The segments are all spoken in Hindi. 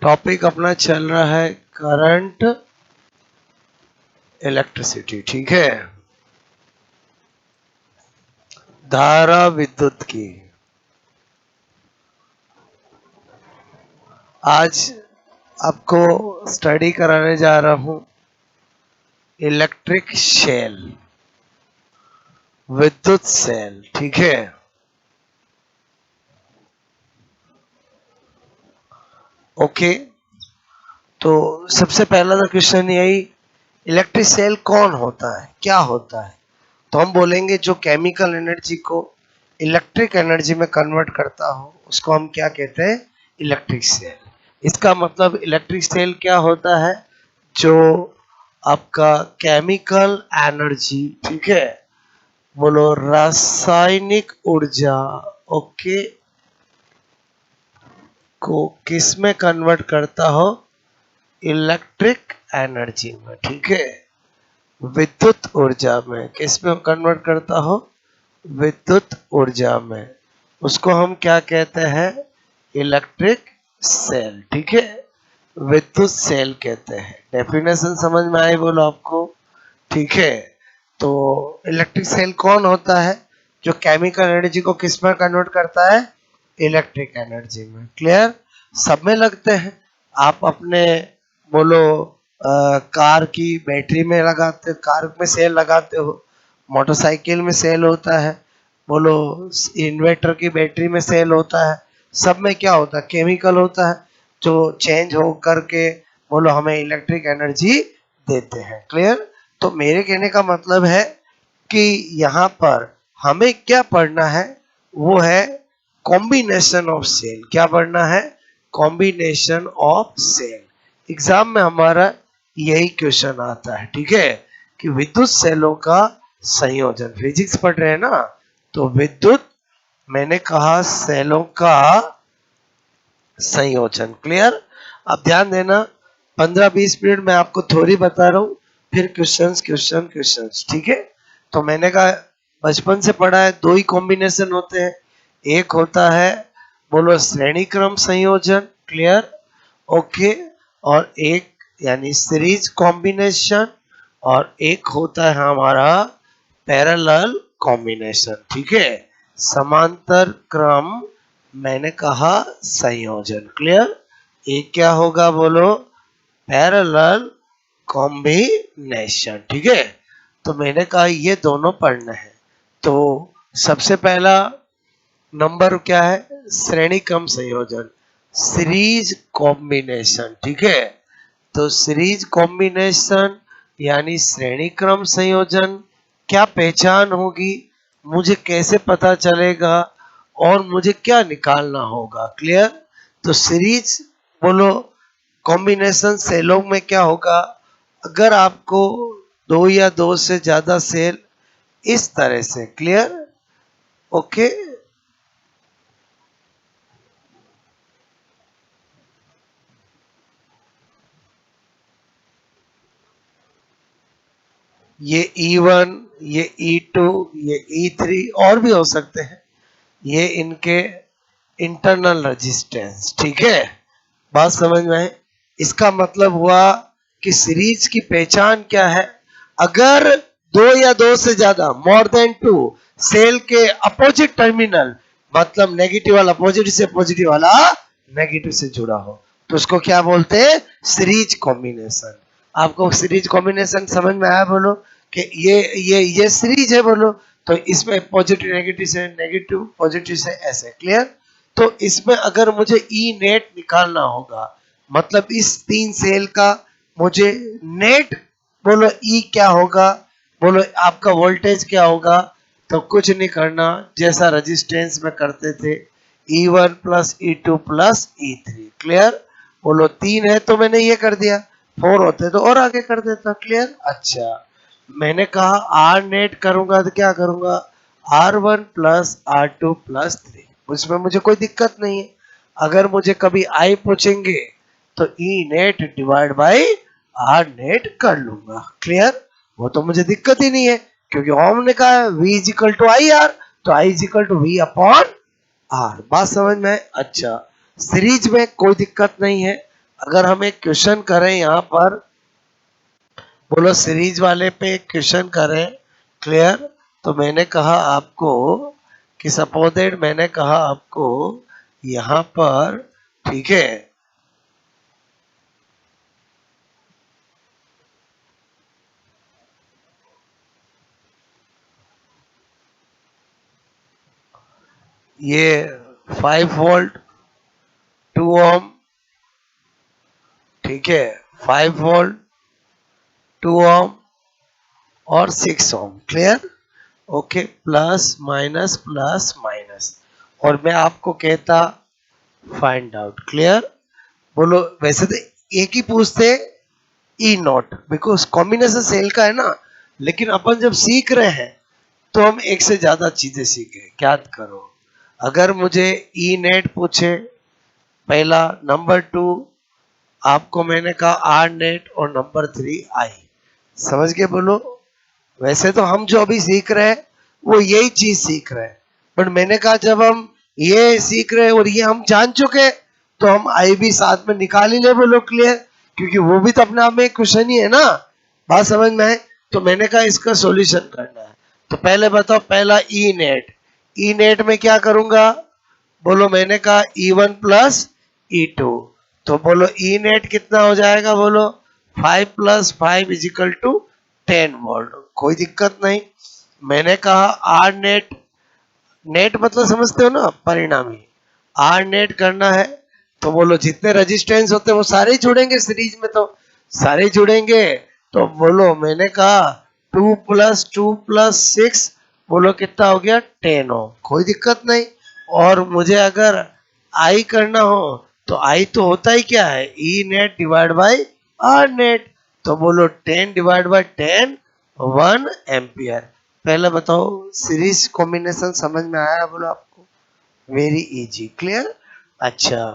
टॉपिक अपना चल रहा है करंट इलेक्ट्रिसिटी, ठीक है, धारा विद्युत की। आज आपको स्टडी कराने जा रहा हूं इलेक्ट्रिक सेल, विद्युत सेल, ठीक है। ओके, तो सबसे पहला तो क्वेश्चन यही, इलेक्ट्रिक सेल कौन होता है, क्या होता है? तो हम बोलेंगे जो केमिकल एनर्जी को इलेक्ट्रिक एनर्जी में कन्वर्ट करता हो उसको हम क्या कहते हैं? Electric cell. इसका मतलब इलेक्ट्रिक सेल क्या होता है? जो आपका केमिकल एनर्जी, ठीक है, बोलो रासायनिक ऊर्जा, ओके, को किस में कन्वर्ट करता हो? इलेक्ट्रिक एनर्जी में, ठीक है, विद्युत ऊर्जा में। किस में कन्वर्ट करता हो? विद्युत ऊर्जा में। उसको हम क्या कहते हैं? इलेक्ट्रिक सेल, ठीक है, विद्युत सेल कहते हैं। डेफिनेशन समझ में आई बोलो आपको? ठीक है, तो इलेक्ट्रिक सेल कौन होता है? जो केमिकल एनर्जी को किस में कन्वर्ट करता है? इलेक्ट्रिक एनर्जी में। क्लियर? सब में लगते हैं। आप अपने बोलो कार की बैटरी में लगाते, कार में सेल लगाते हो, मोटरसाइकिल में सेल होता है, बोलो इन्वर्टर की बैटरी में सेल होता है। सब में क्या होता है? केमिकल होता है जो चेंज हो करके बोलो हमें इलेक्ट्रिक एनर्जी देते हैं। क्लियर? तो मेरे कहने का मतलब है कि यहाँ पर हमें क्या पढ़ना है? वो है कॉम्बिनेशन ऑफ सेल। क्या पढ़ना है? Combination of cell. एग्जाम में हमारा यही क्वेश्चन आता है, ठीक है, कि विद्युत सेलों का संयोजन। फिजिक्स पढ़ रहे हैं ना, तो विद्युत, मैंने कहा सेलों का संयोजन। क्लियर? अब ध्यान देना, 15-20 मिनट में आपको थ्योरी बता रहा हूं, फिर क्वेश्चंस क्वेश्चन क्वेश्चंस, ठीक है। तो मैंने कहा बचपन से पढ़ा है, दो ही कॉम्बिनेशन होते हैं। एक होता है बोलो श्रेणी क्रम संयोजन, क्लियर, ओके, और एक यानी सीरीज कॉम्बिनेशन, और एक होता है हमारा पैरेलल कॉम्बिनेशन, ठीक है, समांतर क्रम, मैंने कहा संयोजन। क्लियर? एक क्या होगा बोलो? पैरेलल कॉम्बिनेशन, ठीक है। तो मैंने कहा ये दोनों पढ़ना है। तो सबसे पहला नंबर क्या है? श्रेणी क्रम संयोजन, सीरीज कॉम्बिनेशन, ठीक है। तो सीरीज कॉम्बिनेशन यानी श्रेणी क्रम संयोजन, क्या पहचान होगी, मुझे कैसे पता चलेगा, और मुझे क्या निकालना होगा? क्लियर? तो सीरीज बोलो कॉम्बिनेशन सेलों में क्या होगा? अगर आपको दो या दो से ज्यादा सेल इस तरह से, क्लियर, ओके, ये E1, ये E2, ये E3 और भी हो सकते हैं, ये इनके इंटरनल रेजिस्टेंस, ठीक है। बात समझ में है? इसका मतलब हुआ कि सीरीज की पहचान क्या है? अगर दो या दो से ज्यादा, मोर देन टू, सेल के अपोजिट टर्मिनल, मतलब नेगेटिव वाला पॉजिटिव से, पॉजिटिव वाला नेगेटिव से जुड़ा हो, तो उसको क्या बोलते हैं? Series combination. आपको सीरीज कॉम्बिनेशन समझ में आया बोलो? कि ये सीरीज है बोलो, तो इसमें पॉजिटिव नेगेटिव से, नेगेटिव पॉजिटिव से, ऐसे। क्लियर? तो इसमें अगर मुझे ई नेट निकालना होगा, मतलब इस तीन सेल का मुझे नेट, बोलो ई क्या होगा, बोलो आपका वोल्टेज क्या होगा? तो कुछ नहीं करना, जैसा रेजिस्टेंस में करते थे, E1 plus E2 plus E3। Clear? बोलो 3 है तो मैंने ये कर दिया, 4 होते तो और आगे कर देता। क्लियर? अच्छा, मैंने कहा आर नेट करूंगा तो क्या करूंगा? R1 प्लस R2 प्लस 3, उसमें मुझे कोई दिक्कत नहीं है। अगर मुझे कभी आई पूछेंगे तो E net divide by R net कर लूंगा। क्लियर? वो तो मुझे दिक्कत ही नहीं है, क्योंकि ओम ने कहा है V is equal to I R, तो I is equal to V upon R. बात समझ में? अच्छा, सीरीज में कोई दिक्कत नहीं है, अगर हम एक क्वेश्चन करें यहाँ पर, बोलो सीरीज वाले पे एक क्वेश्चन करें, क्लियर। तो मैंने कहा आपको कि सपोज दैट मैंने कहा आपको यहाँ पर, ठीक है, ये 5 वोल्ट 2 ओम, ठीक है, 5 वोल्ट 2 ओम और 6 ओम, क्लियर। ओके, प्लस माइनस, और मैं आपको कहता फाइंड आउट, क्लियर। बोलो वैसे तो एक ही पूछते, ई नॉट, बिकॉज कॉम्बिनेशन सेल का है ना, लेकिन अपन जब सीख रहे हैं तो हम एक से ज्यादा चीजें सीखे, याद करो। अगर मुझे ई नेट पूछे पहला, नंबर 2 आपको मैंने कहा आर नेट, और नंबर 3 आई, समझ के बोलो। वैसे तो हम जो अभी सीख रहे हैं वो यही चीज सीख रहे हैं, बट मैंने कहा जब हम ये सीख रहे हैं और ये हम जान चुके, तो हम आई भी साथ में निकाल ही ले, बोलो क्लियर, क्योंकि वो भी तो अपने आप में एक क्वेश्चन ही है ना, बात समझ में है। तो मैंने कहा इसका सॉल्यूशन करना है, तो पहले बताओ, पहला ई नेट, ई नेट में क्या करूंगा, बोलो मैंने कहा E1 प्लस E2, तो बोलो ई नेट कितना हो जाएगा, बोलो 5 प्लस 5 इजिकल टू 10 वोल्ट, कोई दिक्कत नहीं। मैंने कहा आर नेट, नेट मतलब समझते हो ना, परिणामी, आर नेट करना है, तो बोलो जितने रेजिस्टेंस होते हैं वो सारे ही जुड़ेंगे सीरीज में, तो सारे ही जुड़ेंगे, तो बोलो मैंने कहा 2 प्लस 2 प्लस 6, बोलो कितना हो गया 10 ओम, कोई दिक्कत नहीं। और मुझे अगर आई करना हो, तो आई तो होता ही क्या है, E net divide by R net, तो बोलो 10 डिवाइड बाई 10 1 एम्पियर। पहले बताओ सीरीज कॉम्बिनेशन समझ में आया, बोलो आपको, वेरी इजी, क्लियर। अच्छा,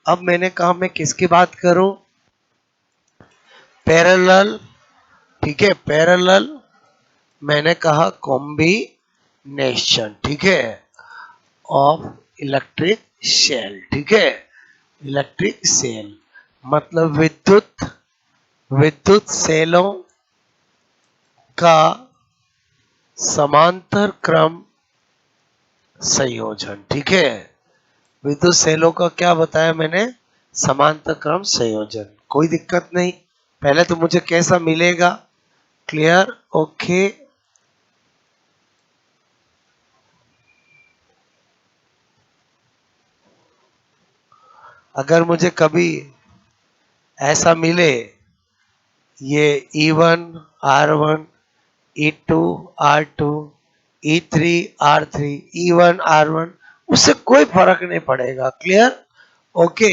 अब मैंने कहा मैं किसकी बात करूं, पैरेलल, ठीक है, पैरेलल, मैंने कहा कॉम्बिनेशन, ठीक है, ऑफ इलेक्ट्रिक सेल, ठीक है, इलेक्ट्रिक सेल मतलब विद्युत, विद्युत सेलों का समांतर क्रम संयोजन, ठीक है, विद्युत सेलों का क्या बताया मैंने, समांतर क्रम संयोजन, कोई दिक्कत नहीं। पहले तो मुझे कैसा मिलेगा, क्लियर, ओके। अगर मुझे कभी ऐसा मिले, ये E1 R1 E2 R2 E3 R3 E1 R1, उससे कोई फर्क नहीं पड़ेगा, क्लियर, ओके।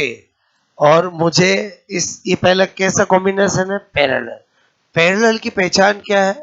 और मुझे इस, ये पहला कैसा कॉम्बिनेशन है, पैरेलल, पैरेलल की पहचान क्या है,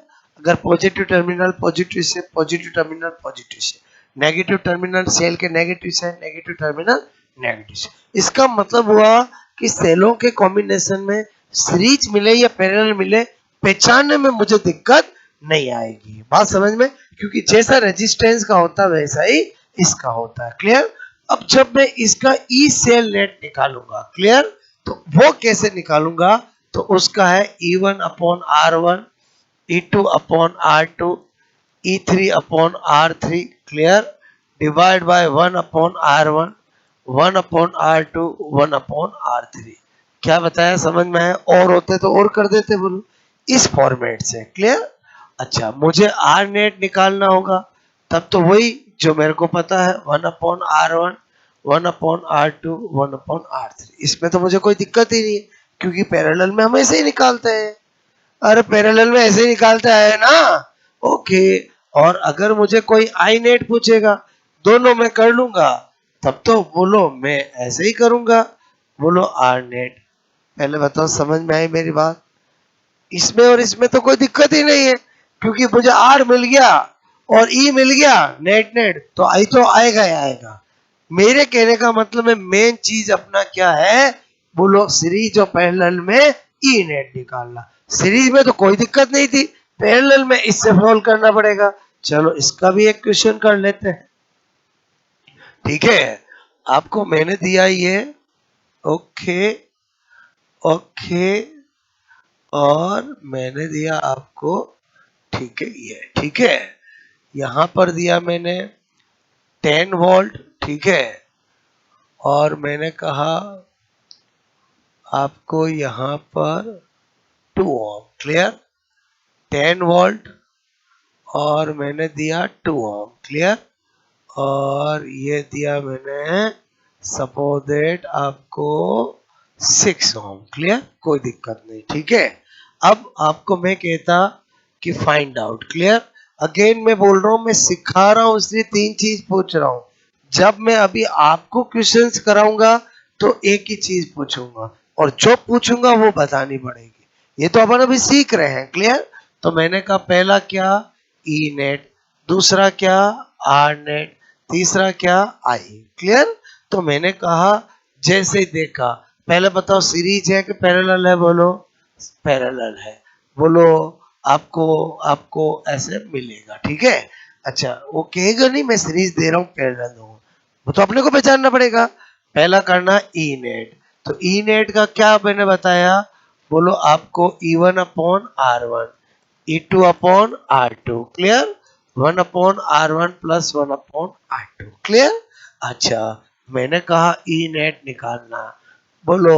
अगर पॉजिटिव टर्मिनल पॉजिटिव से, पॉजिटिव टर्मिनल पॉजिटिव से, नेगेटिव टर्मिनल सेल के नेगेटिव से, नेगेटिव टर्मिनल नेगेटिव से, इसका मतलब हुआ कि सेलों के कॉम्बिनेशन में सीरीज मिले या पैरेलल मिले, पहचानने में मुझे दिक्कत नहीं आएगी, बात समझ में, क्योंकि जैसा रेजिस्टेंस का होता है वैसा ही इसका होता है, क्लियर। अब जब मैं इसका ई सेल नेट निकालूंगा, क्लियर, तो वो कैसे निकालूंगा, तो उसका है E1 upon R1 E2 upon R2 E3 upon R3, clear, divide by 1 upon R1 1 upon R2 1 upon R3। क्या बताया, समझ में है, और होते तो और कर देते, बोलो इस फॉर्मेट से, क्लियर। अच्छा, मुझे आर नेट निकालना होगा, तब तो वही जो मेरे को पता है, 1 upon R1 1 upon R2 1 upon R3, इसमें तो मुझे कोई दिक्कत ही नहीं है, क्योंकि पैरेलल में हम ऐसे ही निकालते हैं, अरे पैरेलल में ऐसे ही निकालते हैं ना, ओके। और अगर मुझे कोई आई नेट पूछेगा, दोनों मैं कर लूंगा, तब तो बोलो मैं ऐसे ही करूंगा, बोलो आर नेट। पहले बताओ समझ में आई मेरी बात, इसमें और इसमें तो कोई दिक्कत ही नहीं है, क्योंकि मुझे आर मिल गया और ई मिल गया, नेट नेट तो आई तो आएगा ही आएगा। मेरे कहने का मतलब है मेन चीज अपना क्या है, बोलो सीरीज और पैरेलल में ई नेट निकालना, सीरीज में तो कोई दिक्कत नहीं थी, पैरेलल में इससे सॉल्व करना पड़ेगा। चलो इसका भी एक क्वेश्चन कर लेते हैं, ठीक है, आपको मैंने दिया ये, ओके, ओके, और मैंने दिया आपको, ठीक है, ये ठीक है, यहां पर दिया मैंने 10 वोल्ट, ठीक है, और मैंने कहा आपको यहां पर 2 ओम, क्लियर, 10 वोल्ट और मैंने दिया 2 ओम, क्लियर, और ये दिया मैंने सपोज दैट आपको 6 ओम, क्लियर, कोई दिक्कत नहीं, ठीक है। अब आपको मैं कहता कि फाइंड आउट, क्लियर, अगेन मैं बोल रहा हूं, मैं सिखा रहा हूं इसलिए 3 चीज पूछ रहा हूं। जब मैं अभी आपको क्वेश्चंस कराऊंगा तो एक ही चीज पूछूंगा और जो पूछूंगा वो बतानी पड़ेगी। ये तो अपन अभी सीख रहे हैं, क्लियर। तो मैंने कहा पहला क्या, ई नेट, दूसरा क्या, आर नेट, तीसरा क्या, आई, क्लियर। तो मैंने कहा जैसे ही देखा, पहले बताओ सीरीज है कि पैरेलल है, बोलो पैरेलल है, बोलो आपको आपको ऐसे मिलेगा, ठीक है। अच्छा, वो कहेगा नहीं मैं सीरीज दे रहा हूँ पैरेलल हूँ, वो तो अपने को पहचानना पड़ेगा। पहला करना ई नेट, तो ई नेट का क्या मैंने बताया, बोलो आपको E1 upon R1, E2 upon R2, clear, 1 upon R1 plus 1 upon R2, clear. अच्छा, मैंने कहा ई नेट निकालना, बोलो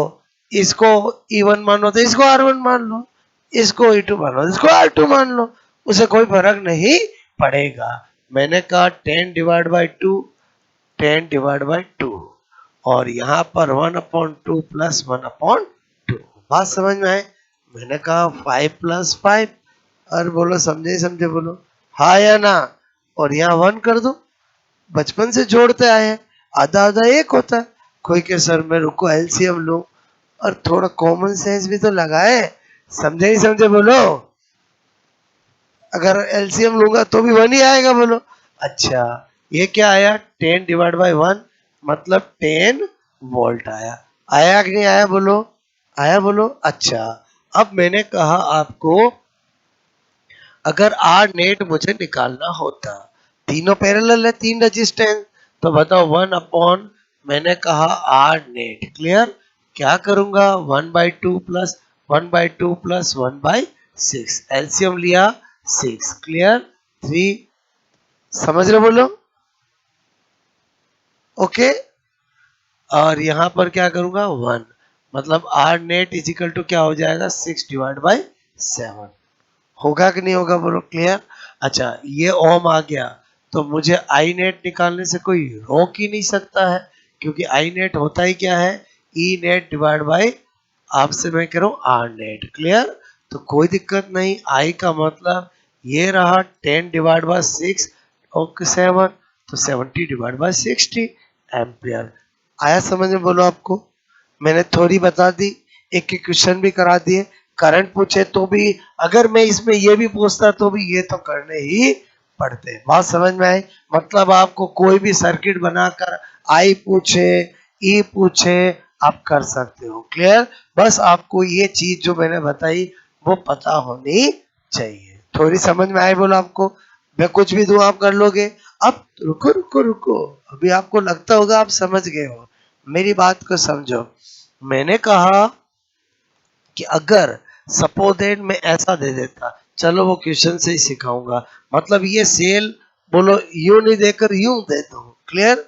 इसको E1 मानो तो इसको R1 मान लो, इसको E2 मानो तो इसको R2 मान लो, उसे कोई फर्क नहीं पड़ेगा। मैंने कहा 10 डिवाइड बाई 2, 10 डिवाइड बाई 2, और यहाँ पर 1 अपॉन 2 प्लस 1 अपॉन 2, बात समझ में आए। मैंने कहा 5 प्लस 5, और बोलो समझे समझे, बोलो हाँ या ना, और यहाँ 1 कर दो, बचपन से जोड़ते आए हैं, आधा आधा एक होता है। कोई के सर में रुको एलसीएम लो, और थोड़ा कॉमन सेंस भी तो लगाए, समझे ही समझे, बोलो अगर एलसीएम लूंगा तो भी 1 ही आएगा, बोलो। अच्छा, ये क्या आया, 10 डिवाइड बाई 1 मतलब 10 वोल्ट आया, आया कि नहीं आया, बोलो आया, बोलो। अच्छा, अब मैंने कहा आपको अगर आर नेट मुझे निकालना होता, तीनों पैरेलल है, 3 रेजिस्टेंस, तो बताओ 1 अपॉन, मैंने कहा आर नेट, क्लियर, क्या करूंगा 1/2 प्लस 1/2 प्लस 1/6, एलसीएम लिया 6, क्लियर, 3, समझ रहे, बोलो ओके। और यहां पर क्या करूंगा 1, मतलब आर नेट इजिकल टू क्या हो जाएगा 6 डिवाइड बाई 7, होगा कि नहीं होगा, बोलो क्लियर। अच्छा, ये ओम आ गया, तो मुझे आई नेट निकालने से कोई रोक ही नहीं सकता है, क्योंकि आई नेट होता ही क्या है, ई नेट डिवाइड बाई, आपसे मैं कह रहा हूँ आर नेट, क्लियर। तो कोई दिक्कत नहीं, आई का मतलब ये रहा 10 डिवाइड बाई 6 ओके 7, तो 70 डिवाइड बाई 60 एम्पियर आया, समझ में, बोलो आपको। मैंने थोड़ी बता दी, एक एक क्वेश्चन भी करा दिए, करंट पूछे तो भी, अगर मैं इसमें ये भी पूछता तो भी ये तो करने ही पड़ते, बात समझ में आई। मतलब आपको कोई भी सर्किट बनाकर आई पूछे, ई पूछे, आप कर सकते हो, क्लियर। बस आपको ये चीज जो मैंने बताई वो पता होनी चाहिए, थोड़ी समझ में आई, बोलो आपको। मैं कुछ भी दूं आप कर लोगे। अब रुको रुको रुको, अभी आपको लगता होगा आप समझ गए हो, मेरी बात को समझो। मैंने कहा कि अगर सपोज दैट मैं ऐसा दे देता, चलो वो क्वेश्चन से ही सिखाऊंगा, मतलब ये सेल, बोलो यू नहीं देकर यूं दे दो, क्लियर,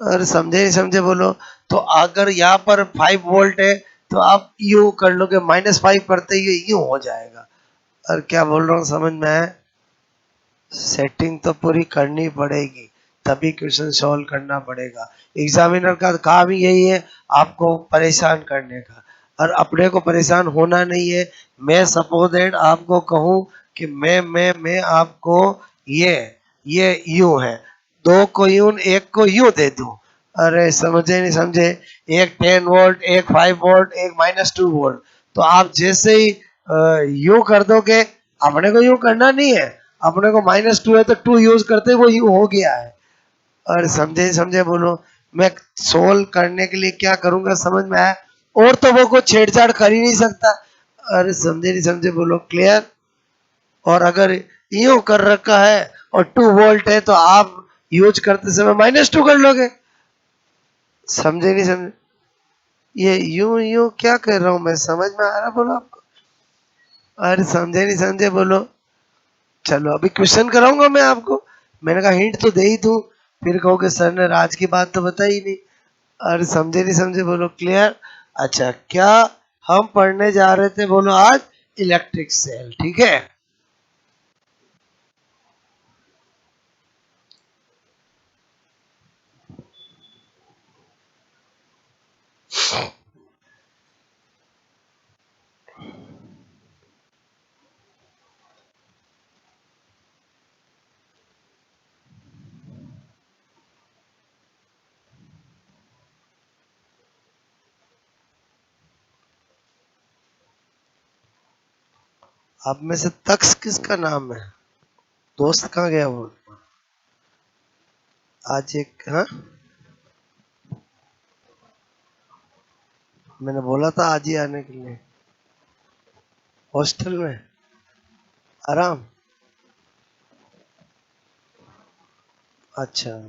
और समझे नहीं समझे, बोलो। तो अगर यहाँ पर 5 वोल्ट है तो आप यू कर लोगे, -5 करते ही यूं हो जाएगा, और क्या बोल रहा हूँ समझ में आया। सेटिंग तो पूरी करनी पड़ेगी, तभी क्वेश्चन सॉल्व करना पड़ेगा। एग्जामिनर का काम ही यही है, आपको परेशान करने का, और अपने को परेशान होना नहीं है। मैं सपोज दैट आपको कहूँ कि मैं आपको ये यूं है, 2 को यूं, 1 को यूं दे दूं, अरे समझे नहीं समझे, एक 10 वोल्ट, एक 5 वोल्ट, एक -2 वोल्ट, तो आप जैसे ही यूं कर दोगे, अपने को यूं करना नहीं है, अपने को -2 है तो 2 यूज करते वो यूं हो गया है, और समझे समझे, बोलो। मैं सोल्व करने के लिए क्या करूंगा, समझ में आया, और तो वो को छेड़छाड़ कर ही नहीं सकता, अरे समझे नहीं समझे, बोलो क्लियर। और अगर यूं कर रखा है और 2 वोल्ट है तो आप यूज करते समय -2 कर लोगे, समझे नहीं समझे, ये यूं यूं क्या कर रहा हूँ मैं, समझ में आ रहा बोलो आपको? अरे समझे नहीं समझे बोलो। चलो अभी क्वेश्चन कराऊंगा मैं आपको, मैंने कहा हिंट तो दे ही दूं, फिर कहोगे सर ने राज की बात तो बताई ही नहीं। अरे समझे नहीं समझे बोलो, क्लियर? अच्छा, क्या हम पढ़ने जा रहे थे बोलो आज? इलेक्ट्रिक सेल, ठीक है। आप में से तक्स किसका नाम है? दोस्त कहाँ गया वो? आज एक, हाँ मैंने बोला था आज ही आने के लिए। हॉस्टल में आराम। अच्छा,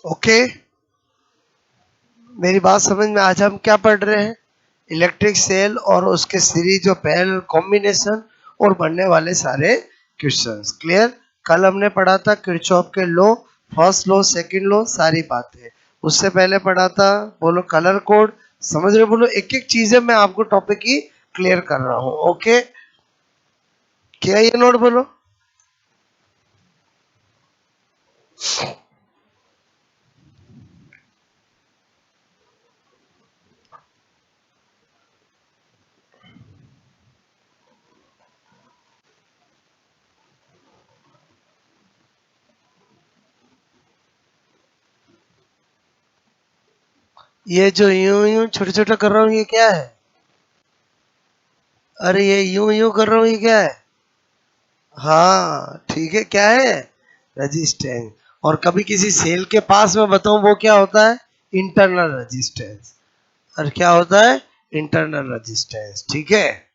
ओके, मेरी बात समझ में? आज हम क्या पढ़ रहे हैं? इलेक्ट्रिक सेल और उसके सीरीज ऑफ पैरेलल कॉम्बिनेशन और बनने वाले सारे क्वेश्चंस, क्लियर? कल हमने पढ़ा था किरचॉफ के law, first law, second law, सारी बातें। उससे पहले पढ़ा था बोलो कलर कोड। समझ रहे हो बोलो? एक एक चीजें मैं आपको टॉपिक की क्लियर कर रहा हूँ, ओके? क्या ये नोट बोलो? ये जो यूं यूं छोटा छोटा कर रहा हूँ ये क्या है? अरे ये यूं यूं कर रहा हूँ ये क्या है? हाँ ठीक है, क्या है? रेजिस्टेंस। और कभी किसी सेल के पास में बताऊं वो क्या होता है? Internal resistance. और क्या होता है? इंटरनल रेजिस्टेंस, ठीक है।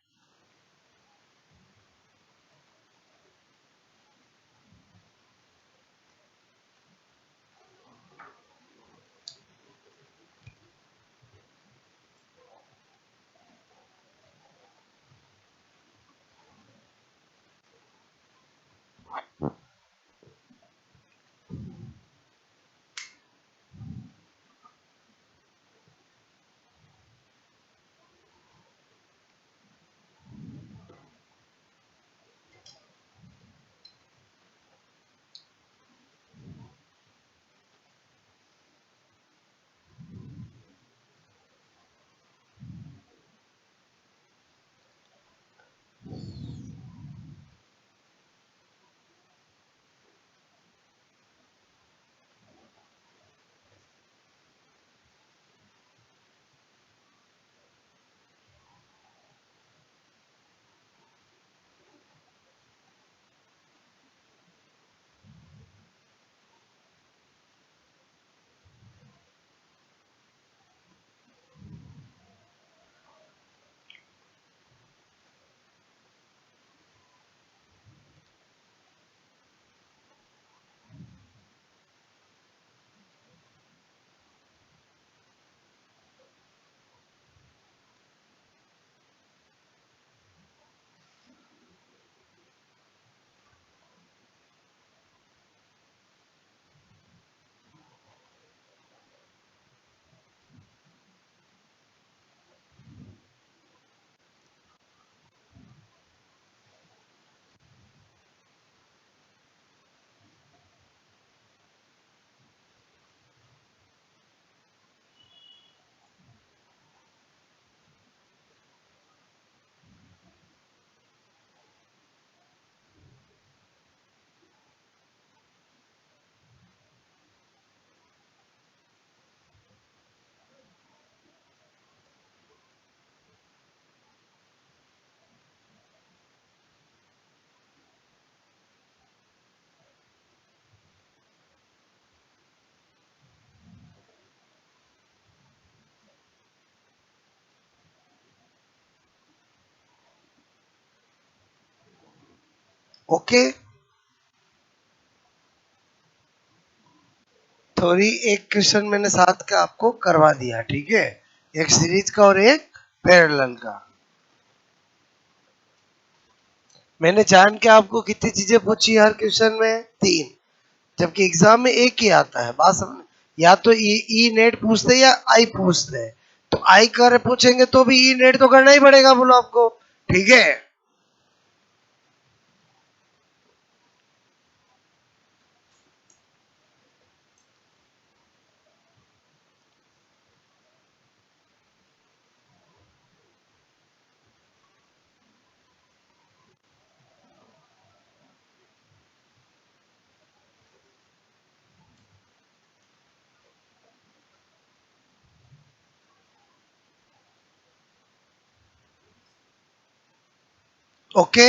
ओके, थोड़ी एक क्वेश्चन मैंने साथ का आपको करवा दिया, ठीक है, एक सीरीज का और एक पैरेलल का। मैंने जान के आपको कितनी चीजें पूछी हर क्वेश्चन में? 3, जबकि एग्जाम में एक ही आता है। बात समझ, या तो ई नेट पूछते हैं या आई पूछते हैं, तो आई कर पूछेंगे तो भी ई नेट तो करना ही पड़ेगा बोलो आपको, ठीक है। ओके,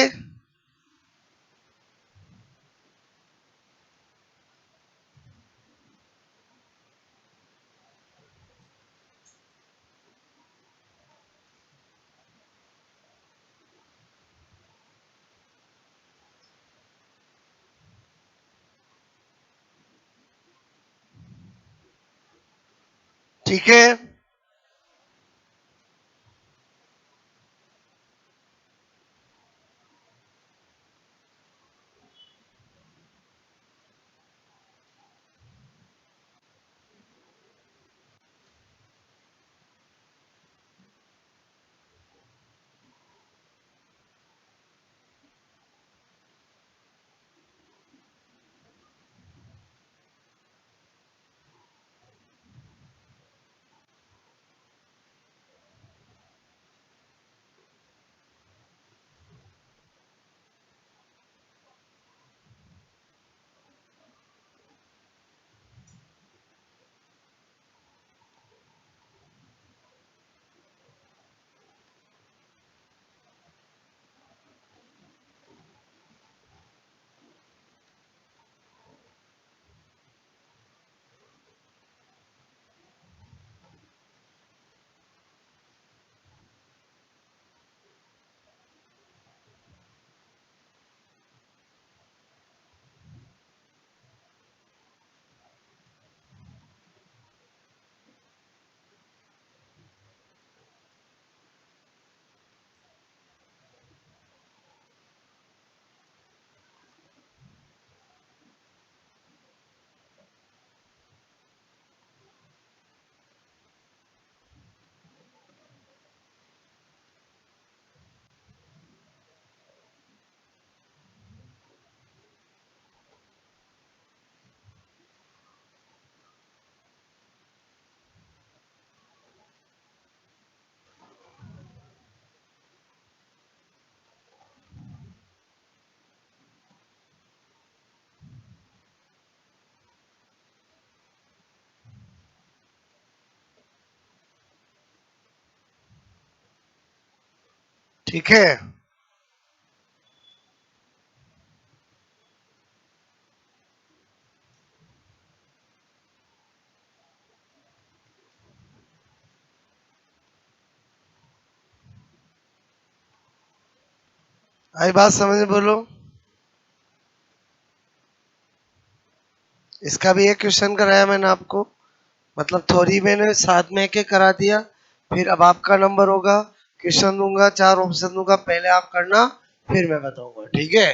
ठीक है, ठीक है। आई बात समझ में बोलो। इसका भी एक क्वेश्चन कराया मैंने आपको, मतलब थोड़ी मैंने साथ में एक एक करा दिया। फिर अब आपका नंबर होगा, क्वेश्चन दूंगा, 4 ऑप्शन दूंगा, पहले आप करना, फिर मैं बताऊंगा, ठीक है।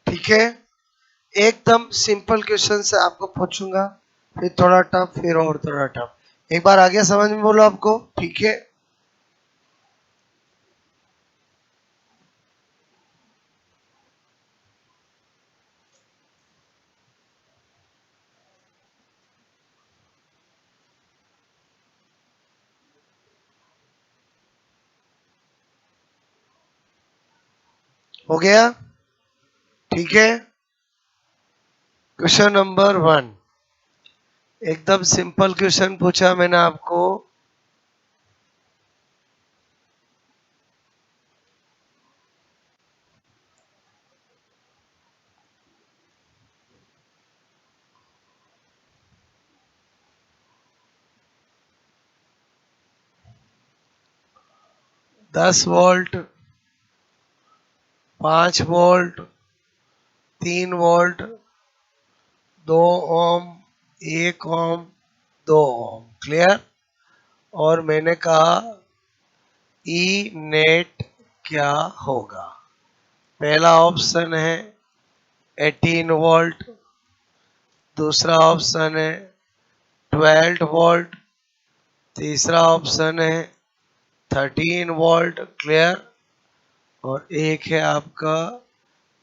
ठीक है, एकदम सिंपल क्वेश्चन से आपको पूछूंगा, फिर थोड़ा टफ, फिर और थोड़ा टफ। एक बार आ गया समझ में, बोलो आपको? ठीक है, हो गया? ठीक है, क्वेश्चन नंबर 1, एकदम सिंपल क्वेश्चन पूछा मैंने आपको। दस वोल्ट, 5 वोल्ट, 3 वोल्ट, 2 ओम, 1 ओम, 2 ओम, क्लियर? और मैंने कहा ई नेट क्या होगा? पहला ऑप्शन है 18 वोल्ट, दूसरा ऑप्शन है 12 वोल्ट, तीसरा ऑप्शन है 13 वोल्ट, क्लियर? और एक है आपका,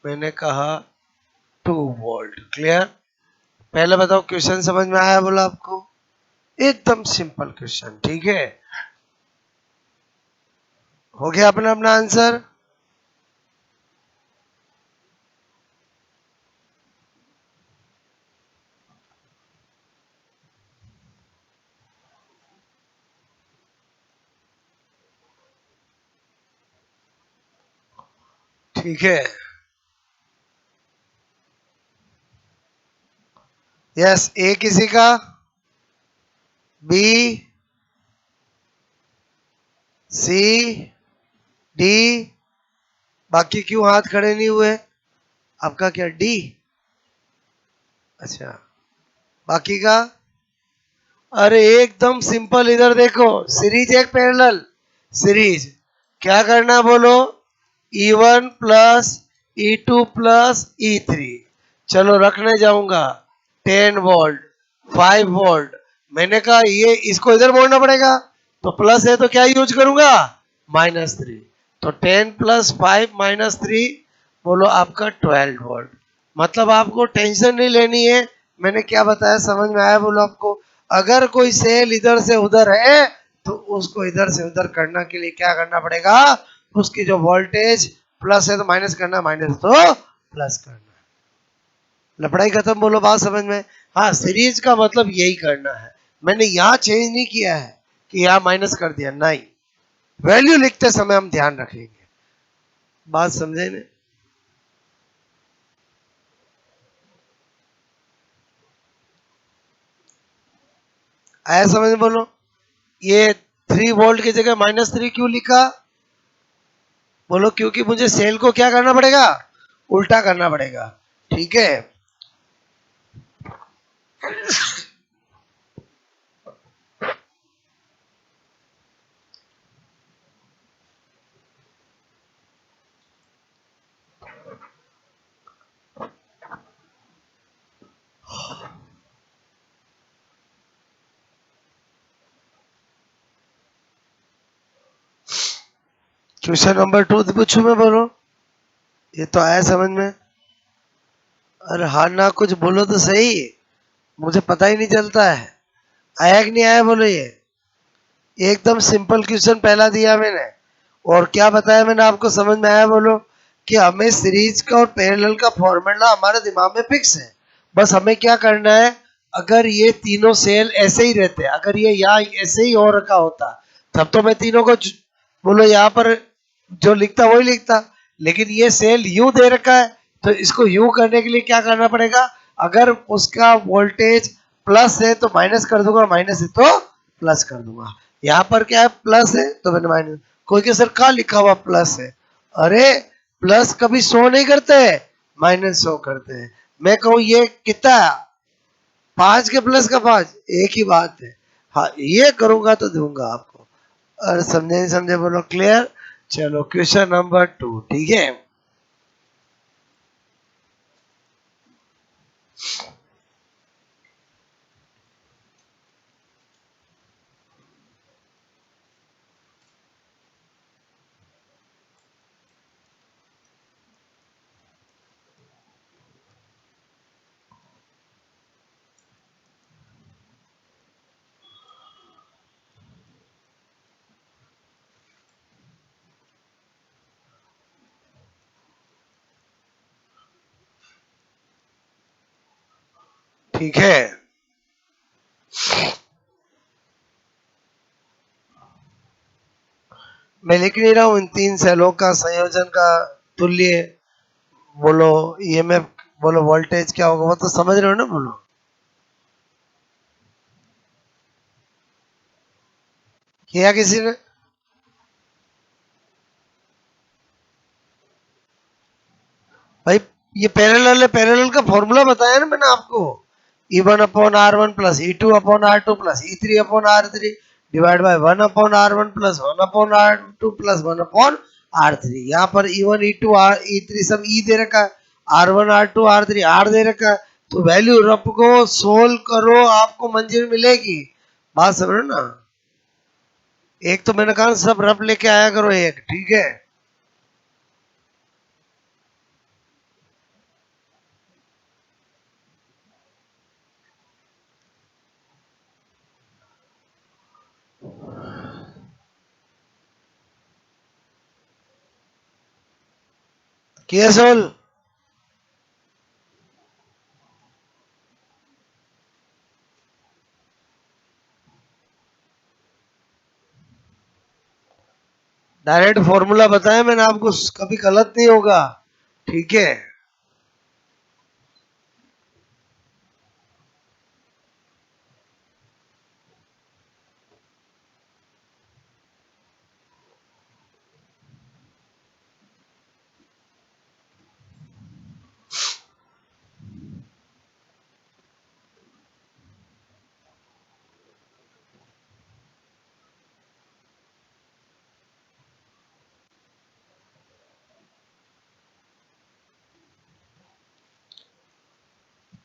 मैंने कहा 2 वोल्ट, क्लियर? पहले बताओ क्वेश्चन समझ में आया बोला आपको? एकदम सिंपल क्वेश्चन, ठीक है? हो गया अपना अपना आंसर? ठीक है, यस, ए किसी का, बी, सी, डी, बाकी क्यों हाथ खड़े नहीं हुए? आपका क्या डी? अच्छा, बाकी का? अरे एकदम सिंपल, इधर देखो, सीरीज एक पैरेलल सीरीज, क्या करना बोलो? E1 plus E2 plus E3, चलो रखने जाऊंगा 10 वोल्ट, 5 वोल्ट, मैंने कहा ये इसको इधर मोड़ना पड़ेगा, तो प्लस है तो क्या यूज करूंगा? -3, तो 10 + 5 - 3, बोलो आपका 12 वोल्ट। मतलब आपको टेंशन नहीं लेनी है, मैंने क्या बताया समझ में आया बोलो आपको? अगर कोई सेल इधर से उधर है तो उसको इधर से उधर करने के लिए क्या करना पड़ेगा? उसकी जो वोल्टेज प्लस है तो माइनस करना, माइनस तो प्लस करना। लपड़ाई खत्म, बोलो बात समझ में? हाँ, सीरीज का मतलब यही करना है, मैंने यहाँ चेंज नहीं किया है कि यहाँ माइनस कर दिया, नहीं, वैल्यू लिखते समय हम ध्यान रखेंगे। बात समझे ने? आया समझ में बोलो? ये 3 वोल्ट की जगह -3 क्यों लिखा? बोलो क्योंकि मुझे सेल को क्या करना पड़ेगा? उल्टा करना पड़ेगा, ठीक है? क्वेश्चन नंबर 2 पूछू मैं, बोलो? ये तो आया समझ में? अरे हाँ ना, कुछ बोलो तो सही, मुझे पता ही नहीं चलता है। आया कि नहीं आया बोलो? ये एकदम सिंपल क्वेश्चन पहला दिया मैंने, और क्या बताया मैंने आपको, समझ में आया बोलो? कि हमें सीरीज का और पैरेलल का फॉर्मूला हमारे दिमाग में फिक्स है, बस हमें क्या करना है, अगर ये तीनों सेल ऐसे ही रहते, अगर ये यहाँ ऐसे ही हो रखा होता, तब तो मैं तीनों को बोलो यहाँ पर जो लिखता वही लिखता, लेकिन ये सेल यू दे रखा है, तो इसको यू करने के लिए क्या करना पड़ेगा? अगर उसका वोल्टेज प्लस है तो माइनस कर दूंगा, माइनस है तो प्लस कर दूंगा। यहाँ पर क्या है, प्लस है तो मैंने माइनस, कोई के सर कहाँ लिखा हुआ प्लस है? अरे प्लस कभी शो नहीं करते हैं, माइनस शो करते हैं। मैं कहूँ ये कितना, 5 के प्लस का 5, एक ही बात है। हाँ, ये करूंगा तो दूंगा आपको। और समझे नहीं समझे बोलो? क्लियर? चलो क्वेश्चन नंबर 2, ठीक है? ठीक है, मैं लिख नहीं रहा हूं इन तीन सेलों का संयोजन का तुल्य बोलो ईएमएफ बोलो वोल्टेज क्या होगा, वो तो समझ रहे हो ना, बोलो। किया किसी ने? भाई ये पैरेलल है, पैरेलल का फॉर्मूला बताया ना मैंने आपको, E1/R1 plus E2/R2 plus E3/R3 divide by 1/R1 plus 1/R2 plus 1/R3। यहाँ पर E1 E2 E3 सब E दे रखा है, R1 R2 R3 R दे रखा है, तो वैल्यू रफ को सोल्व करो, आपको मंजिल मिलेगी। बात समझो ना, एक तो मैंने कहा सब रफ लेके आया करो एक, ठीक है। किया सोल्व? डायरेक्ट फॉर्मूला बताया मैंने आपको, कभी गलत नहीं होगा, ठीक है।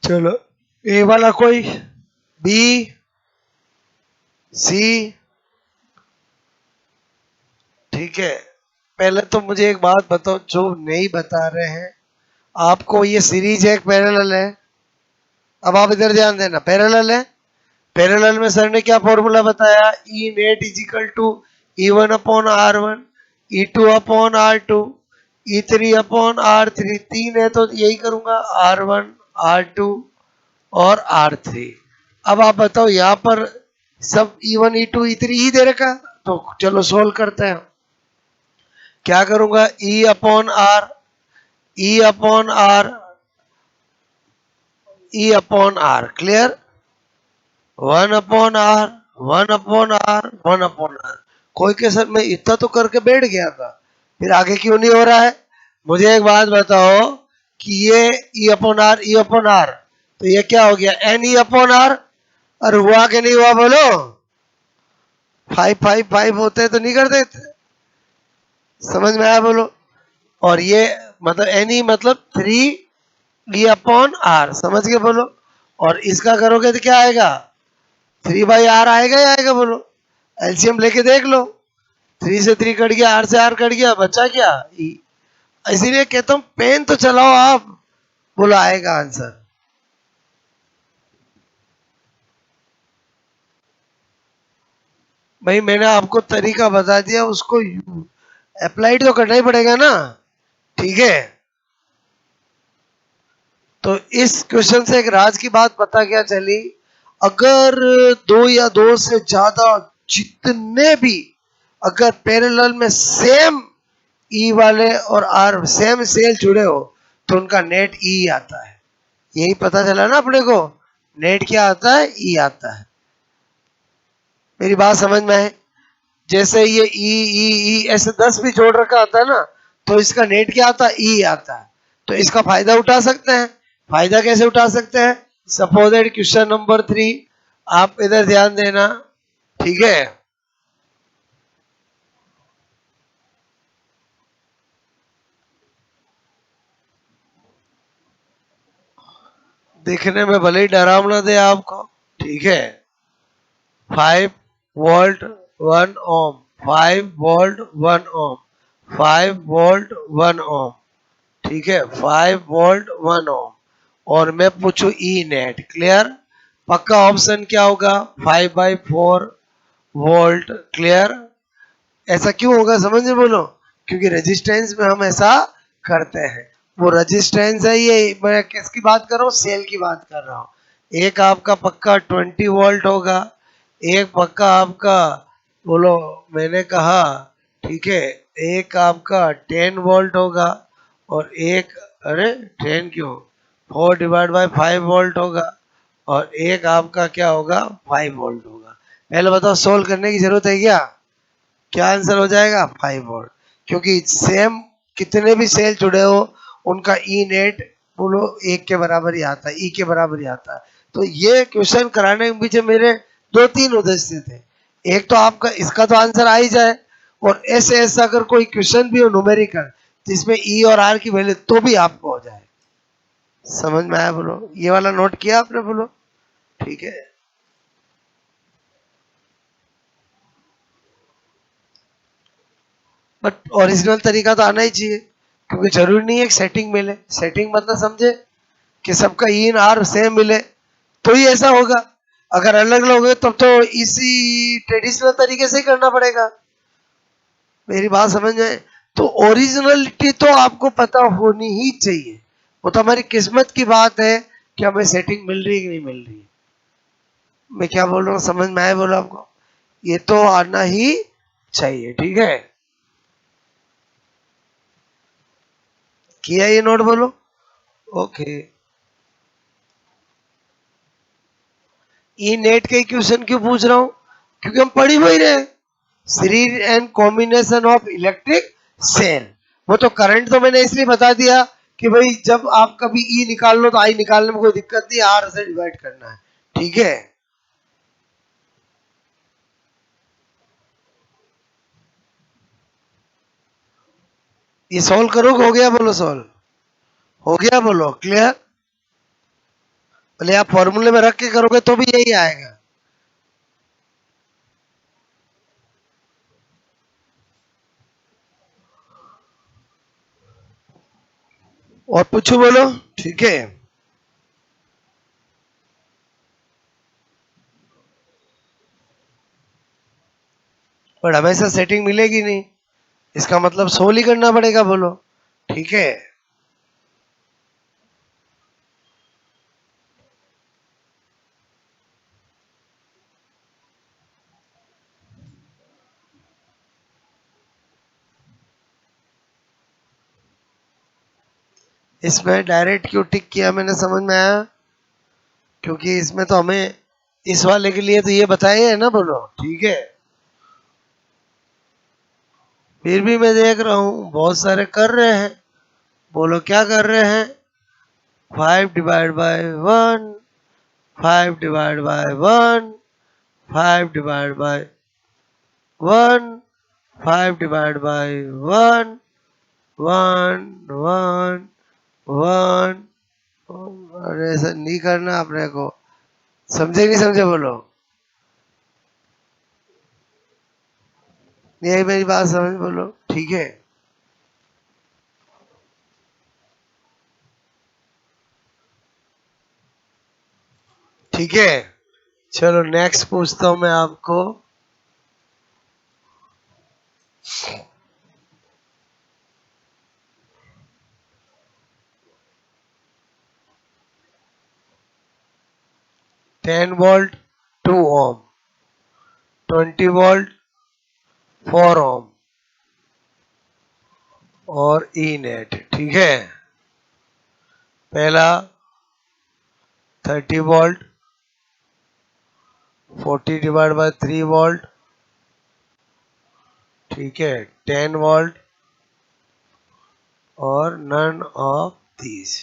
चलो, ए वाला कोई, बी, सी, ठीक है। पहले तो मुझे एक बात बताओ, जो नहीं बता रहे हैं आपको, ये सीरीज है, एक पैरेलल है। अब आप इधर ध्यान देना, पैरेलल है, पैरेलल में सर ने क्या फॉर्मूला बताया, E net is equal to E1/R1 E2/R2 E3/R3। तीन है तो यही करूंगा, R1 R2 और R3। अब आप बताओ, यहाँ पर सब E1 E2 E3 ही दे रखा, तो चलो सोल्व करते हैं। क्या करूंगा, E/R E/R clear, 1/R 1/R कोई के सर मैं इतना तो करके बैठ गया था, फिर आगे क्यों नहीं हो रहा है? मुझे एक बात बताओ कि ये E/R तो ये क्या हो गया, NE/R। और हुआ कि नहीं हुआ बोलो, 5 होते तो नहीं कर देते, समझ में आया बोलो। और ये मतलब NE मतलब 3E/R, समझ के बोलो। और इसका करोगे तो क्या आएगा, 3/R आएगा ही आएगा बोलो, एलसीएम लेके देख लो, 3 से 3 कट गया, R से R कट गया, बचा क्या, E। इसीलिए कहता हूं पेन तो चलाओ आप, बोलो आएगा आंसर। भाई मैंने आपको तरीका बता दिया, उसको अप्लाइड तो करना ही पड़ेगा ना, ठीक है। तो इस क्वेश्चन से एक राज की बात पता क्या चली, अगर दो या दो से ज्यादा जितने भी अगर पैरेलल में सेम ई वाले और आर सेम सेल जुड़े हो तो उनका नेट ई आता है। यही पता चला ना अपने को, नेट क्या आता है, ई आता है। मेरी बात समझ में है? जैसे ये ई ई ई ऐसे 10 भी जोड़ रखा आता है ना, तो इसका नेट क्या आता है, ई आता है। तो इसका फायदा उठा सकते हैं। फायदा कैसे उठा सकते हैं, सपोज दैट क्वेश्चन नंबर 3, आप इधर ध्यान देना, ठीक है। दिखने में भले ही डरावना दे आपको, ठीक है। 5 वोल्ट 1 ओम, 5 वोल्ट 1 ओम, 5 वोल्ट 1 ओम, ठीक है, 5 वोल्ट 1 ओम। और मैं पूछू ई नेट, क्लियर। पक्का ऑप्शन क्या होगा? 5/4 वोल्ट, क्लियर। ऐसा क्यों होगा समझे बोलो? क्योंकि रेजिस्टेंस में हम ऐसा करते हैं। वो रेजिस्टेंस है, ये मैं किसकी बात कर रहा हूँ? सेल की बात कर रहा हूँ। एक आपका पक्का 20 वोल्ट होगा, एक पक्का आपका, बोलो, मैंने कहा, ठीक है, एक आपका 10 वोल्ट होगा, और एक, अरे 10 क्यों, 4/5 वोल्ट होगा, और एक आपका क्या होगा? 5 वोल्ट होगा। पहले बताओ, सोल्व करने की जरूरत है क्या? क्या आंसर हो जाएगा? 5 वोल्ट। क्योंकि सेम कितने भी सेल जुड़े हो, उनका ई नेट बोलो एक के बराबर ही आता है, ई के बराबर ही आता है। तो ये क्वेश्चन कराने के पीछे मेरे दो तीन उद्देश्य थे। एक तो आपका इसका तो आंसर आ ही जाए, और ऐसे ऐसा अगर कोई क्वेश्चन भी हो न्यूमेरिकल जिसमें ई और आर की वैल्यू, तो भी आपको हो जाए। समझ में आया बोलो? ये वाला नोट किया आपने बोलो? ठीक है। बट ओरिजिनल तरीका तो आना ही चाहिए, क्योंकि जरूरी नहीं है एक सेटिंग मिले। सेटिंग मतलब समझे कि सबका इन आर सेम मिले तो ही ऐसा होगा। अगर अलग अलग हो तब तो इसी ट्रेडिशनल तरीके से ही करना पड़ेगा। मेरी बात समझ में? तो ओरिजिनलिटी तो आपको पता होनी ही चाहिए। वो तो हमारी किस्मत की बात है कि हमें सेटिंग मिल रही है कि नहीं मिल रही है। मैं क्या बोल रहा हूँ समझ में आया बोलो आपको? ये तो आना ही चाहिए, ठीक है। किया ये नोट बोलो? ओके। ये नेट के क्वेश्चन क्यों पूछ रहा हूं? क्योंकि हम पढ़ ही वही रहे, series and combination of electric cell. वो तो करंट तो मैंने इसलिए बता दिया कि भाई जब आप कभी ई निकाल लो तो आई निकालने में कोई दिक्कत नहीं, आर से डिवाइड करना है, ठीक है। ये सॉल्व करोगे? हो गया बोलो सॉल्व? हो गया बोलो? क्लियर? भले आप फॉर्मूले में रख के करोगे तो भी यही आएगा। और पूछो बोलो, ठीक है। पर हमेशा सेटिंग मिलेगी नहीं, इसका मतलब सोल्व ही करना पड़ेगा बोलो, ठीक है। इसमें डायरेक्ट क्यों टिक किया मैंने, समझ में आया? क्योंकि इसमें तो हमें इस वाले के लिए तो ये बताया है ना बोलो, ठीक है। फिर भी मैं देख रहा हूँ बहुत सारे कर रहे हैं, बोलो क्या कर रहे हैं? 5/1, 5/1, 5/1, 5/1, 1, 1, 1। अरे ऐसा नहीं करना अपने को, समझे नहीं समझे बोलो? यही मेरी बात समझ बोलो, ठीक है। ठीक है, चलो नेक्स्ट पूछता हूं मैं आपको। 10 वोल्ट 2 ओम, 20 वोल्ट 4 ओम, और ई नेट, ठीक है। पहला 30 वोल्ट, 40/3 वोल्ट, ठीक है, 10 वोल्ट, और नन ऑफ दीज।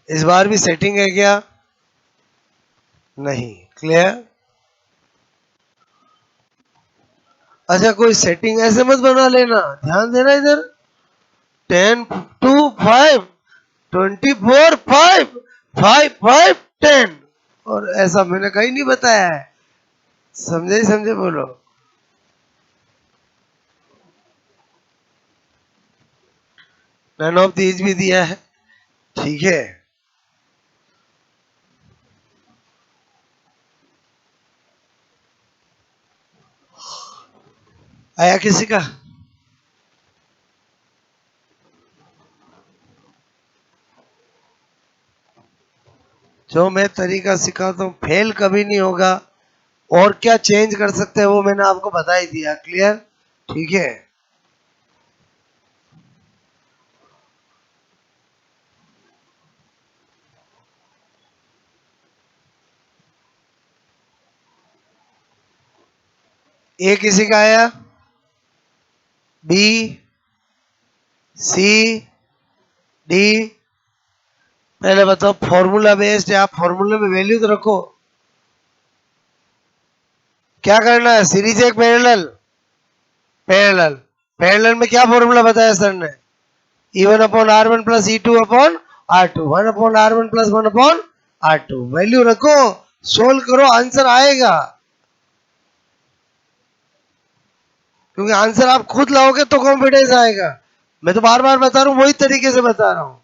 इस बार भी सेटिंग है क्या? नहीं, क्लियर। अच्छा, कोई सेटिंग ऐसे मत बना लेना, ध्यान देना इधर, 10 2 5 24 5 5 5 10। और ऐसा मैंने कहीं नहीं बताया है, समझे समझे बोलो। नन ऑफ दीज भी दिया है, ठीक है। आया किसी का? जो मैं तरीका सिखाता हूँ फेल कभी नहीं होगा, और क्या चेंज कर सकते हैं वो मैंने आपको बता ही दिया, क्लियर, ठीक है। ए किसी का आया? बी, सी, डी? पहले बताओ, फॉर्मूला बेस्ड है, आप फॉर्मूला में वैल्यू तो रखो। क्या करना है, सीरीज एक पैरेलल? पैरेलल, पैरेलल में क्या फॉर्मूला बताया सर ने? E1 upon R1 plus E2 upon R2, 1 upon R1 plus 1 upon R2। Value रखो, सोल्व करो, आंसर आएगा। क्योंकि आंसर आप खुद लाओगे तो कॉन्फिडेंस आएगा। मैं तो बार बार बता रहा हूँ, वही तरीके से बता रहा हूँ।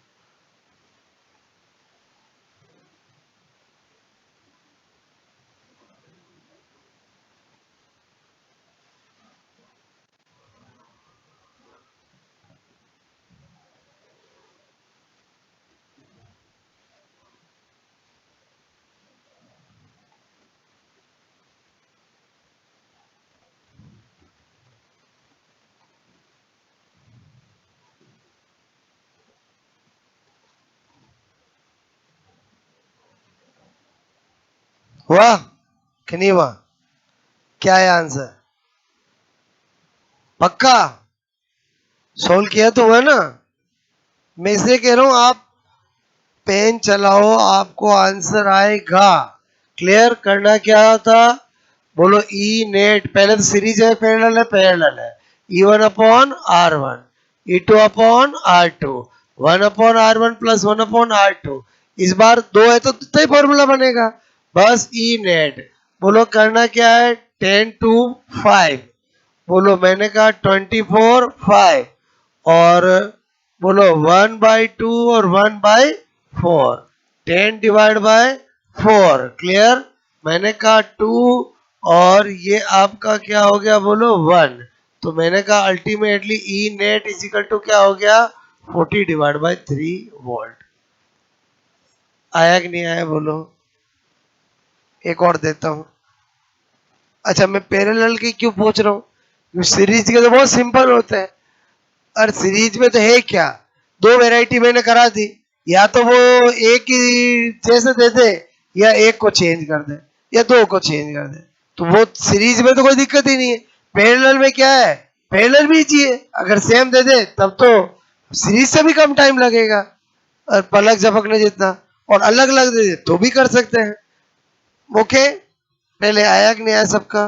हुआ कि नहीं हुआ? क्या है आंसर? पक्का सोल्व किया तो हुआ ना? मैं इसलिए कह रहा हूं आप पेन चलाओ, आपको आंसर आएगा। क्लियर, करना क्या था बोलो? ई नेट, पहले तो सीरीज है, पैरेलल है, पैरेलल है। E1 upon R1, E2 upon R2, 1 upon R1 plus 1 upon R2। इस बार दो है तो ही फॉर्मूला बनेगा। बस ई नेट बोलो, करना क्या है? 10 to 5 बोलो, मैंने कहा 24 5, और बोलो 1/2 और 1/4, 10 डिवाइड बाय 4, क्लियर। मैंने कहा 2, और ये आपका क्या हो गया बोलो 1। तो मैंने कहा ultimately E net is equal to क्या हो गया? 40 डिवाइड बाय 3 वोल्ट। आया कि नहीं आया बोलो? एक और देता हूं। अच्छा, मैं पैरेलल की क्यों पूछ रहा हूँ? सीरीज के तो बहुत सिंपल होते हैं। और सीरीज में तो है क्या, दो वैरायटी मैंने करा दी, या तो वो एक ही जैसे दे दे, या एक को चेंज कर दे, या दो को चेंज कर दे। तो वो सीरीज में तो कोई दिक्कत ही नहीं है। पैरेलल में क्या है, पैरेलल भी चाहिए, अगर सेम दे दे तब तो सीरीज से भी कम टाइम लगेगा, और पलक झपकने जितना। और अलग अलग दे दे तो भी कर सकते हैं। ओके, पहले आया कि नहीं आया सबका?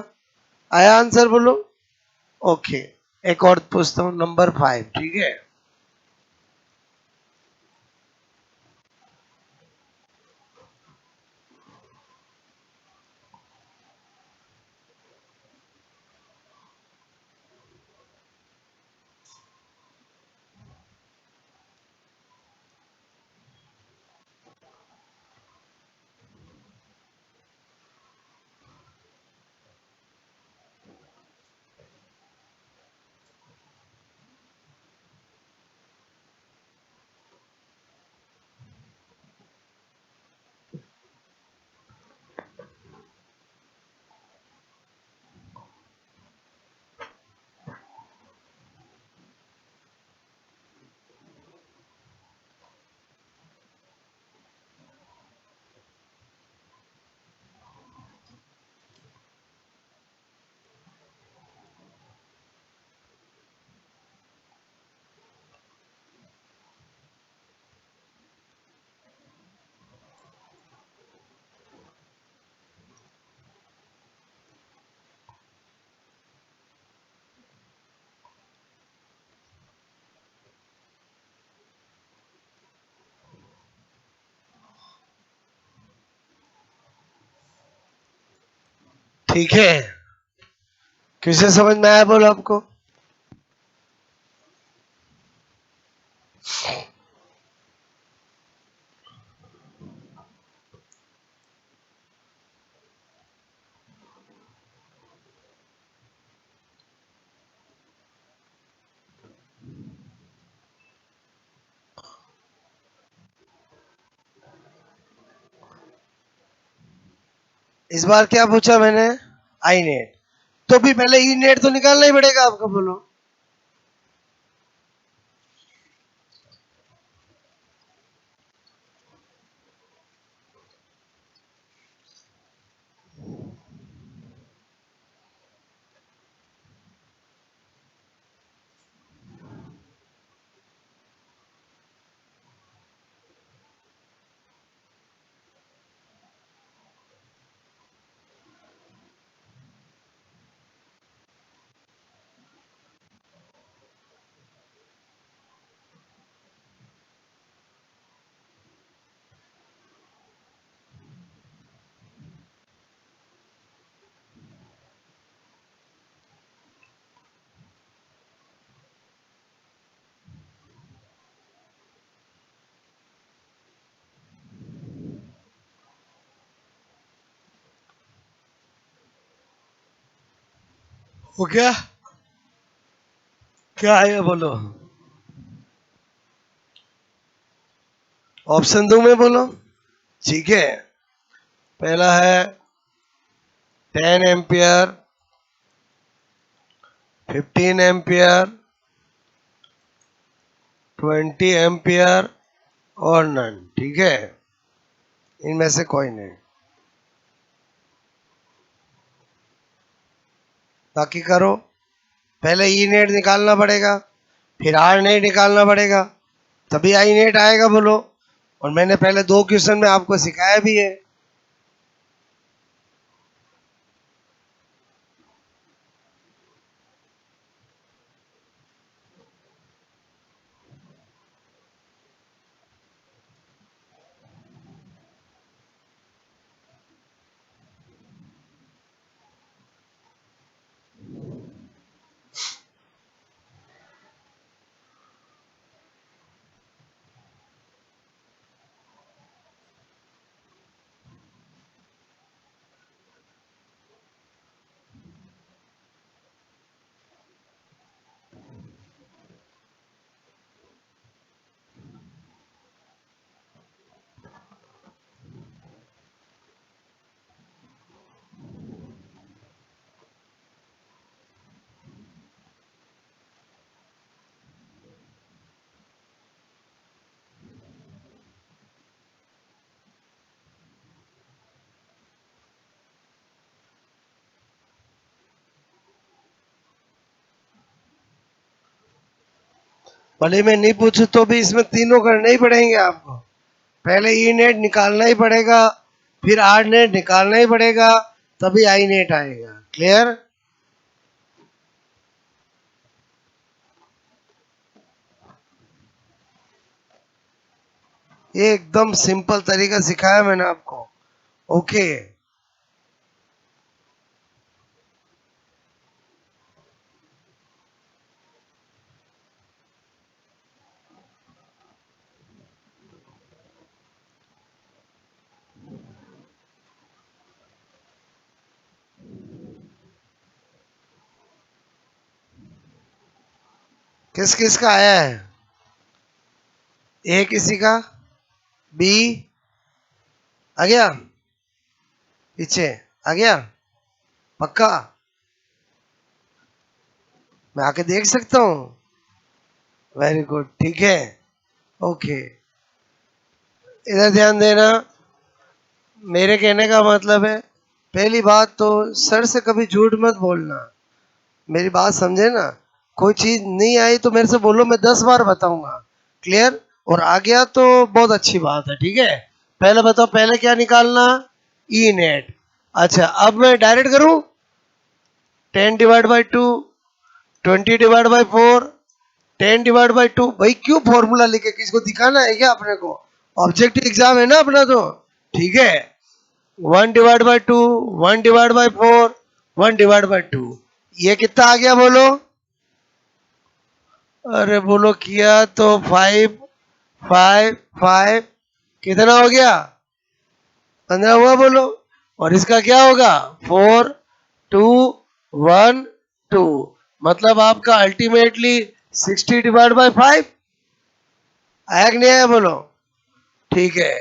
आया आंसर बोलो? ओके, एक और पूछता हूँ, नंबर 5, ठीक है। ठीक है, किसे समझ में आया बोलो आपको? इस बार क्या पूछा मैंने? आई नेट। तो भी पहले ई नेट तो निकालना ही पड़ेगा आपको, बोलो। हो गया? क्या आया बोलो? ऑप्शन दो में बोलो। ठीक है, पहला है 10 एम्पियर, 15 एम्पियर, 20 एम्पियर और नन। ठीक है, इनमें से कोई नहीं। बाकी करो। पहले ई नेट निकालना पड़ेगा, फिर आर नेट निकालना पड़ेगा, तभी आई नेट आएगा बोलो। और मैंने पहले 2 क्वेश्चन में आपको सिखाया भी है। भले मैं नहीं पूछूं तो भी इसमें तीनों करने ही पड़ेंगे आपको। पहले ई नेट निकालना ही पड़ेगा, फिर आर नेट निकालना ही पड़ेगा, तभी आई नेट आएगा। क्लियर? ये एकदम सिंपल तरीका सिखाया मैंने आपको। ओके, किस किस का आया है? ए किसी का, बी आ गया, पीछे आ गया, पक्का? मैं आके देख सकता हूँ? वेरी गुड, ठीक है। ओके, इधर ध्यान देना। मेरे कहने का मतलब है, पहली बात तो सर से कभी झूठ मत बोलना। मेरी बात समझे ना? कोई चीज नहीं आई तो मेरे से बोलो, मैं 10 बार बताऊंगा। क्लियर? और आ गया तो बहुत अच्छी बात है। ठीक है, पहले बताओ, पहले क्या निकालना? E net. अच्छा, अब मैं डायरेक्ट करूं? 10 divide by 2, 20 divide by 4, 10 divide by 2। भाई क्यों फॉर्मूला लिखे, किसको दिखाना है क्या अपने को? ऑब्जेक्टिव एग्जाम है ना अपना तो। ठीक है, 1 divide by 2, 1 divide by 4, 1 divide by 2, ये कितना आ गया बोलो? अरे बोलो किया तो 5 5 5 कितना हो गया? 15 हुआ बोलो। और इसका क्या होगा? 4 2 1 2, मतलब आपका अल्टीमेटली 60 डिवाइड बाई 5 आया कि नहीं आया बोलो? ठीक है,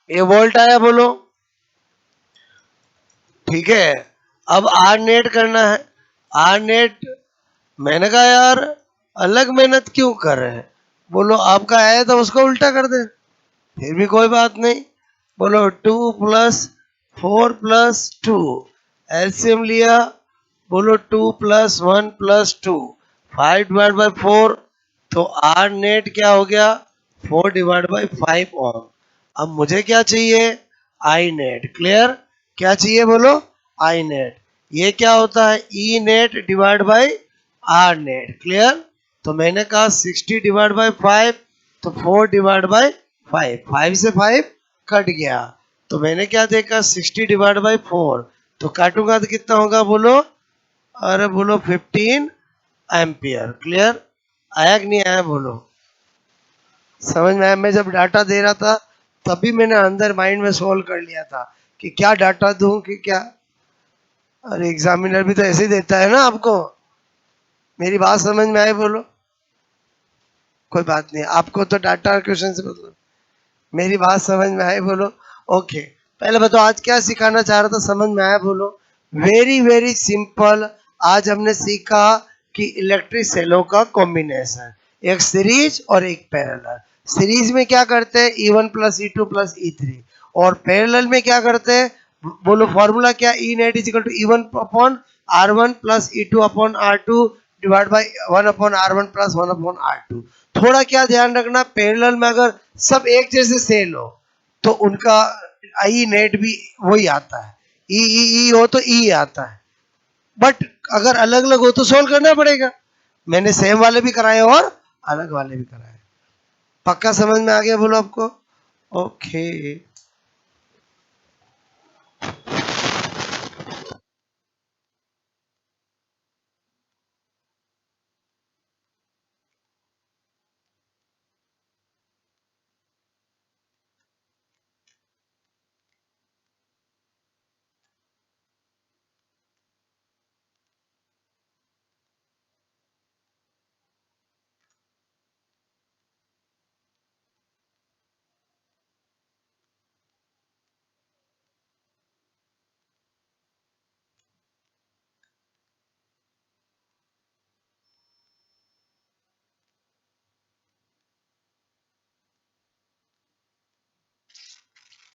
ये वोल्ट आया बोलो। ठीक है, अब आर नेट करना है। आर नेट, मैंने कहा यार अलग मेहनत क्यों कर रहे हैं? बोलो आपका आया तो उसको उल्टा कर दे, फिर भी कोई बात नहीं। बोलो 2 प्लस 4 प्लस 2, एलसीएम लिया, बोलो 2 प्लस 1 प्लस 2, 5 डिवाइड बाई 4, तो आर नेट क्या हो गया? 4 डिवाइड बाई 5 ओम। अब मुझे क्या चाहिए? I net. क्लियर? क्या चाहिए बोलो? I net. ये क्या होता है? E net divide by R net. Clear? तो मैंने कहा 60 डिवाइड बाई 5, तो 4 डिवाइड बाई 5, 5 से 5 कट गया, तो मैंने क्या देखा? 60 डिवाइड बाई 4, तो काटूंगा तो कितना होगा बोलो? अरे बोलो 15 एम्पियर। क्लियर? आया कि नहीं आया बोलो? समझ में आया? मैं जब डाटा दे रहा था तभी मैंने अंदर माइंड में सोल्व कर लिया था कि क्या डाटा दूं कि क्या। अरे एग्जामिनर भी तो ऐसे ही देता है ना आपको। मेरी बात समझ में आई बोलो? कोई बात नहीं, आपको तो डाटा क्वेश्चन से मतलब। मेरी बात समझ में आई बोलो? ओके, पहले बताओ आज क्या सिखाना चाह रहा था, समझ में आया बोलो? Very very simple. आज हमने सीखा कि इलेक्ट्रिक सेलों का कॉम्बिनेशन, एक सीरीज और एक पैरेलल। सीरीज में क्या करते हैं? E1 plus E2 plus E3, और पैरेलल में क्या करते हैं बोलो? फॉर्मूला क्या? E net is equal to E1 upon R1 plus E2 upon R2 divide by 1 upon R1 plus 1 upon R2। थोड़ा क्या ध्यान रखना, पैरेलल में अगर सब एक जैसे सेल हो तो उनका आई नेट भी वही आता है, ई हो तो ई आता है, बट अगर अलग अलग हो तो सोल्व करना पड़ेगा। मैंने सेम वाले भी कराए और अलग वाले भी कराए। पक्का समझ में आ गया बोलो आपको? ओके।